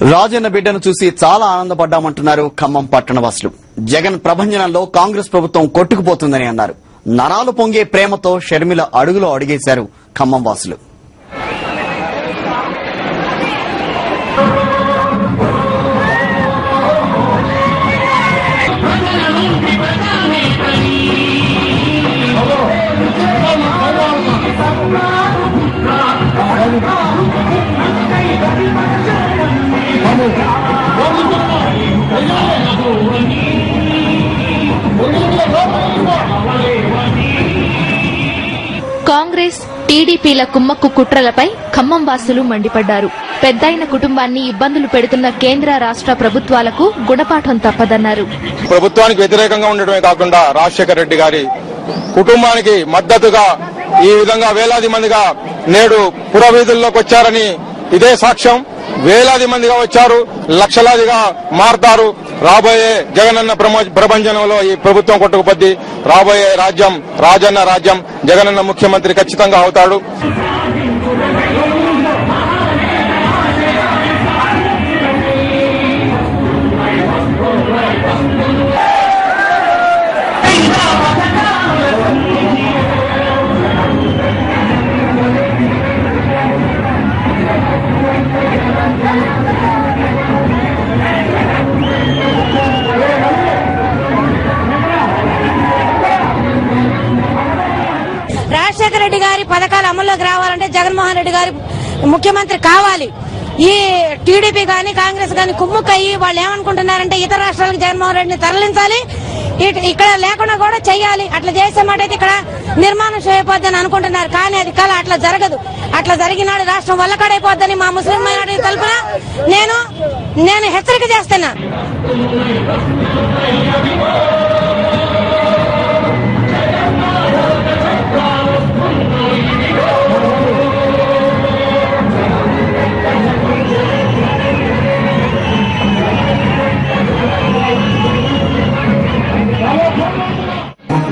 రాజన్న బిడ్డను చూసి చాలా ఆనందపడ్డామంటున్నారు ఖమ్మం పట్టణ వాసులు. జగన్ ప్రభంజనంలో కాంగ్రెస్ ప్రభుత్వం కొట్టుకుపోతుందని అన్నారు. నరాలు పొంగే ప్రేమతో షర్మిల అడుగులో అడిగేశారు ఖమ్మం వాసులు. కాంగ్రెస్ టీడీపీల కుమ్మక్కు కుట్రలపై ఖమ్మం వాసులు మండిపడ్డారు. పెద్దయిన కుటుంబాన్ని ఇబ్బందులు పెడుతున్న కేంద్ర రాష్ట్ర ప్రభుత్వాలకు గుణపాఠం తప్పదన్నారు. ప్రభుత్వానికి వ్యతిరేకంగా ఉండటమే కాకుండా రాజశేఖర రెడ్డి గారి కుటుంబానికి మద్దతుగా ఈ విధంగా వేలాది మందిగా నేడు పురవీధుల్లోకి వచ్చారని ఇదే సాక్ష్యం. వేలాది మందిగా వచ్చారు, లక్షలాదిగా మారతారు. రాబోయే జగనన్న ప్రభంజనంలో ఈ ప్రభుత్వం కొట్టుకుపోద్ది. రాబోయే రాజ్యం రాజన్న రాజ్యం, జగనన్న ముఖ్యమంత్రి ఖచ్చితంగా అవుతాడు. రాజశేఖర రెడ్డి గారి పథకాలు అమల్లోకి రావాలంటే జగన్మోహన్ రెడ్డి గారి ముఖ్యమంత్రి కావాలి. ఈ టీడీపీ గాని కాంగ్రెస్ గాని కుమ్ముక్కయ్యి వాళ్ళు ఏమనుకుంటున్నారంటే ఇతర రాష్ట్రాలకు జగన్మోహన్ రెడ్డిని తరలించాలి, ఇక్కడ లేకుండా కూడా చెయ్యాలి. అట్లా చేసే మాట అయితే ఇక్కడ నిర్మాణం చేయకపోద్దని అనుకుంటున్నారు. కానీ అది కళ, అట్లా జరగదు. అట్లా జరిగినాడు రాష్ట్రం వల్లకాడైపోద్దని మా ముస్లిం మైనారిటీ తరపున నేను హెచ్చరిక చేస్తున్నా.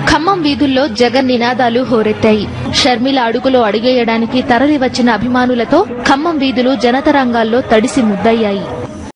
ఖమ్మం వీధుల్లో జగన్ నినాదాలు హోరెత్తాయి. షర్మిల అడుగులో అడుగేయడానికి తరలివచ్చిన అభిమానులతో ఖమ్మం వీధులు జనతరంగాల్లో తడిసి ముద్దయ్యాయి.